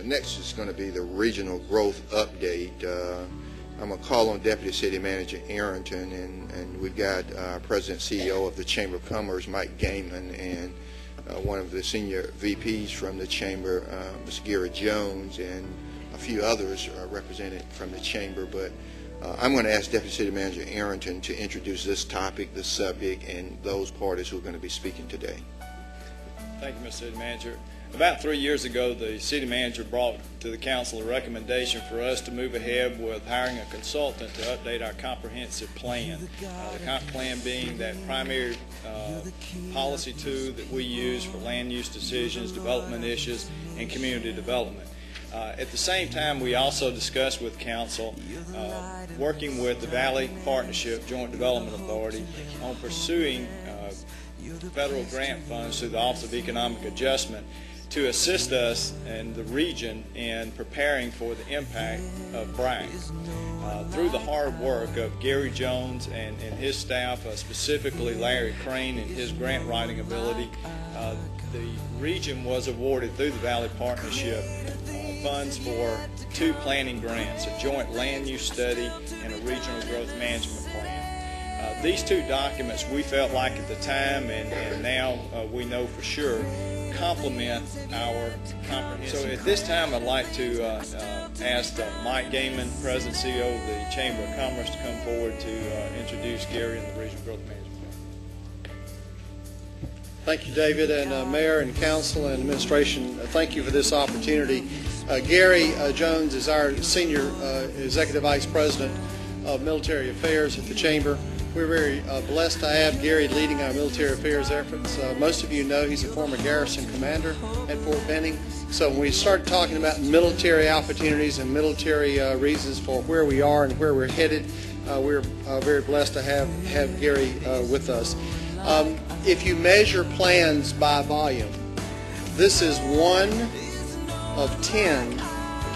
Next is going to be the regional growth update. I'm going to call on Deputy City Manager Arrington, and we've got President and CEO of the Chamber of Commerce, Mike Gaiman, and one of the senior VPs from the Chamber, Ms. Gary Jones, and a few others represented from the Chamber. But I'm going to ask Deputy City Manager Arrington to introduce this topic, this subject, and those parties who are going to be speaking today. Thank you, Mr. City Manager. About 3 years ago, the City Manager brought to the Council a recommendation for us to move ahead with hiring a consultant to update our comprehensive plan. The comp plan being that primary policy tool that we use for land use decisions, development issues, and community development. At the same time, we also discussed with Council working with the Valley Partnership Joint Development Authority on pursuing federal grant funds through the Office of Economic Adjustment to assist us in the region in preparing for the impact of BRAC. Through the hard work of Gary Jones and his staff, specifically Larry Crane and his grant writing ability, the region was awarded through the Valley Partnership funds for 2 planning grants, a joint land use study and a regional growth management plan. These 2 documents we felt like at the time and now we know for sure complement our comprehensive. So at this time I'd like to ask Mike Gaiman, President and CEO of the Chamber of Commerce, to come forward to introduce Gary and the Regional Growth Management Plan. Thank you, David, and Mayor and Council and Administration. Thank you for this opportunity. Gary Jones is our Senior Executive Vice President of Military Affairs at the Chamber. We're very blessed to have Gary leading our military affairs efforts. Most of you know he's a former garrison commander at Fort Benning. So when we start talking about military opportunities and military reasons for where we are and where we're headed, we're very blessed to have Gary with us. If you measure plans by volume, this is one of 10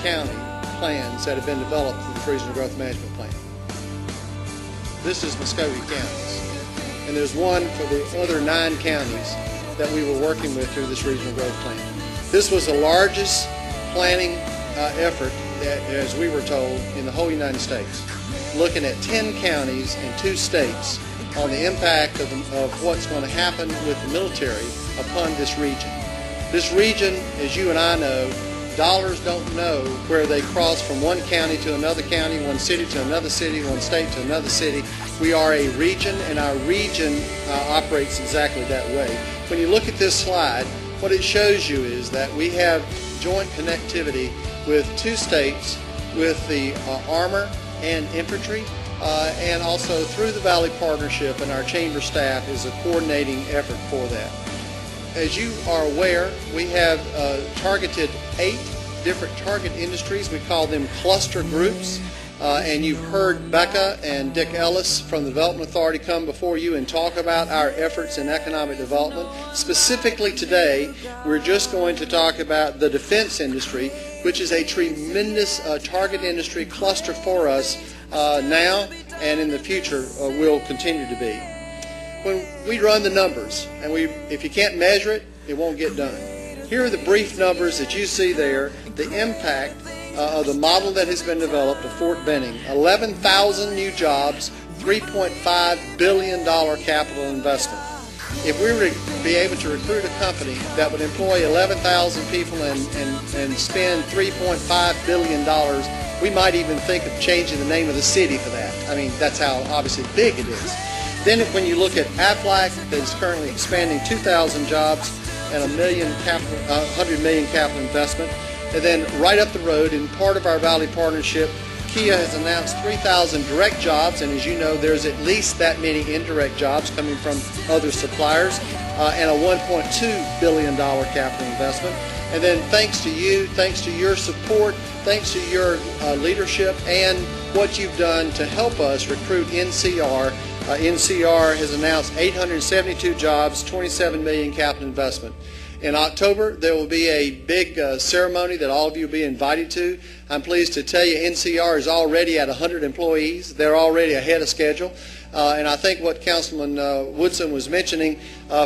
county plans that have been developed through the Regional Growth Management Plan. This is Muskogee County's, and there's one for the other 9 counties that we were working with through this Regional Growth Plan. This was the largest planning effort, as we were told, in the whole United States, looking at 10 counties and 2 states on the impact of what's going to happen with the military upon this region. This region, as you and I know, dollars don't know where they cross from one county to another county, one city to another city, one state to another city. We are a region, and our region operates exactly that way. When you look at this slide, what it shows you is that we have joint connectivity with 2 states, with the Armor and Infantry, and also through the Valley Partnership, and our Chamber staff is a coordinating effort for that. As you are aware, we have targeted 8 different target industries. We call them cluster groups. And you've heard Becca and Dick Ellis from the Development Authority come before you and talk about our efforts in economic development. Specifically today, we're just going to talk about the defense industry, which is a tremendous target industry cluster for us now and in the future will continue to be. When we run the numbers, and if you can't measure it, it won't get done. Here are the brief numbers that you see there, the impact of the model that has been developed of Fort Benning. 11,000 new jobs, $3.5 billion capital investment. If we were to be able to recruit a company that would employ 11,000 people and spend $3.5 billion, we might even think of changing the name of the city for that. I mean, that's how obviously big it is. Then when you look at Aflac, that is currently expanding 2,000 jobs and $100 million capital investment. And then right up the road, in part of our Valley Partnership, Kia has announced 3,000 direct jobs, and as you know, there's at least that many indirect jobs coming from other suppliers, and a $1.2 billion capital investment. And then thanks to you, thanks to your support, thanks to your leadership and what you've done to help us recruit NCR, NCR has announced 872 jobs, $27 million capital investment. In October, there will be a big ceremony that all of you will be invited to. I'm pleased to tell you NCR is already at 100 employees. They're already ahead of schedule. And I think what Councilman Woodson was mentioning,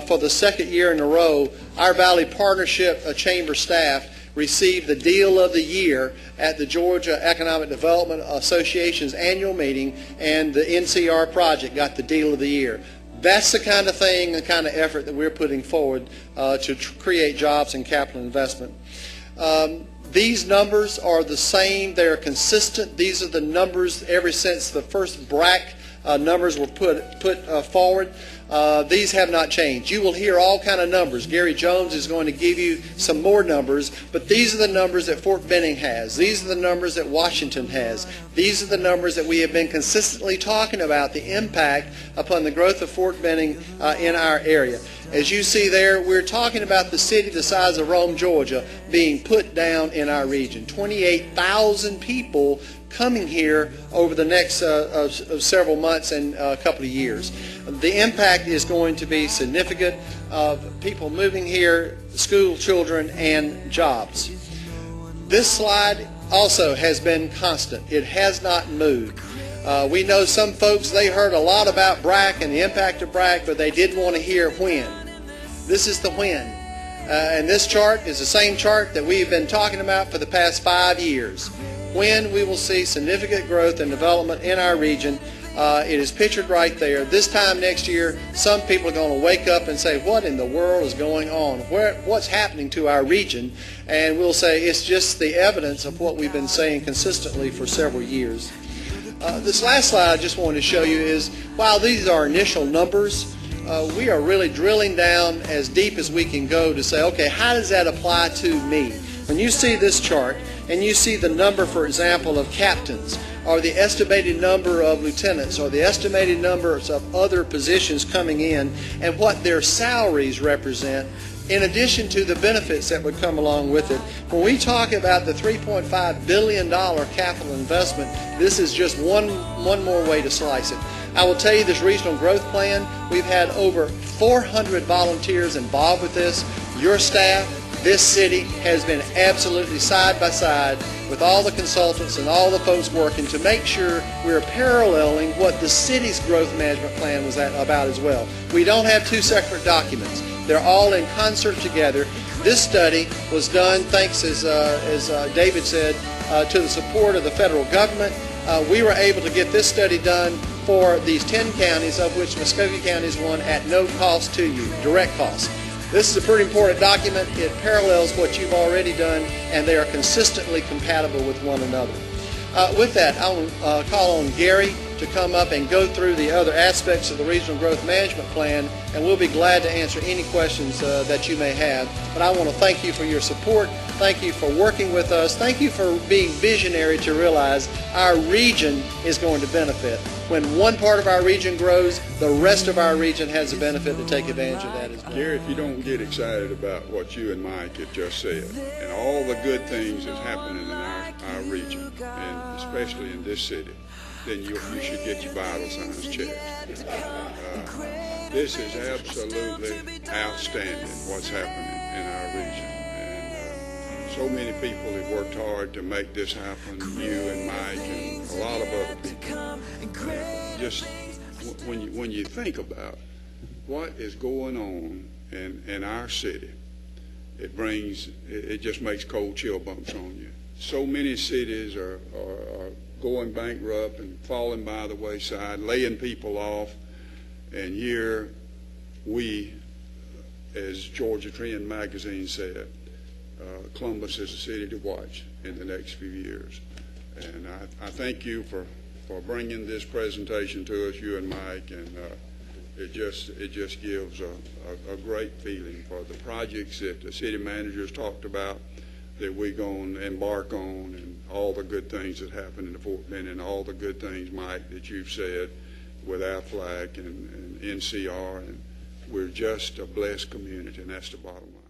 for the second year in a row, our Valley Partnership Chamber staff received the Deal of the Year at the Georgia Economic Development Association's annual meeting, and the NCR project got the Deal of the Year. That's the kind of thing, the kind of effort that we're putting forward to create jobs and capital investment. These numbers are the same. They're consistent. These are the numbers ever since the first BRAC numbers were put forward. These have not changed. You will hear all kind of numbers. Gary Jones is going to give you some more numbers, but these are the numbers that Fort Benning has. These are the numbers that Washington has. These are the numbers that we have been consistently talking about, the impact upon the growth of Fort Benning in our area. As you see there, we're talking about the city the size of Rome, Georgia, being put down in our region. 28,000 people coming here over the next several months and a couple of years. The impact is going to be significant of people moving here, school children, and jobs. This slide also has been constant. It has not moved. We know some folks, they heard a lot about BRAC and the impact of BRAC, but they didn't want to hear when. This is the when. And this chart is the same chart that we've been talking about for the past 5 years. When we will see significant growth and development in our region. It is pictured right there. This time next year, some people are going to wake up and say, what in the world is going on? What's happening to our region? And we'll say it's just the evidence of what we've been saying consistently for several years. This last slide I just wanted to show you is, while these are initial numbers, we are really drilling down as deep as we can go to say, okay, how does that apply to me? When you see this chart and you see the number, for example, of captains, or the estimated number of lieutenants, or the estimated numbers of other positions coming in, and what their salaries represent, in addition to the benefits that would come along with it. When we talk about the $3.5 billion capital investment, this is just one more way to slice it. I will tell you, this regional growth plan, we've had over 400 volunteers involved with this. Your staff, this city has been absolutely side by side with all the consultants and all the folks working to make sure we're paralleling what the city's growth management plan was about as well. We don't have two separate documents. They're all in concert together. This study was done thanks, as David said, to the support of the federal government. We were able to get this study done for these 10 counties, of which Muskogee County is one, at no cost to you, direct cost. This is a pretty important document. It parallels what you've already done, and they are consistently compatible with one another. With that, I'll call on Gary to come up and go through the other aspects of the Regional Growth Management Plan, and we'll be glad to answer any questions that you may have. But I want to thank you for your support. Thank you for working with us. Thank you for being visionary to realize our region is going to benefit. When one part of our region grows, the rest of our region has the benefit to take advantage of that as well. Gary, if you don't get excited about what you and Mike have just said, and all the good things that's happening in our region, and especially in this city, then you should get your vital signs checked. This is absolutely outstanding what's happening in our region. And so many people have worked hard to make this happen, you and Mike and a lot of other people. Just when you think about what is going on in our city, it just makes cold chill bumps on you. So many cities are going bankrupt and falling by the wayside, laying people off, and here we, as Georgia Trend magazine said, Columbus is a city to watch in the next few years. And I thank you for bringing this presentation to us, you and Mike, and it just gives a great feeling for the projects that the city managers talked about, that we're going to embark on, and all the good things that happen in the Fort Benning, and all the good things, Mike, that you've said with Aflac and NCR, and we're just a blessed community, and that's the bottom line.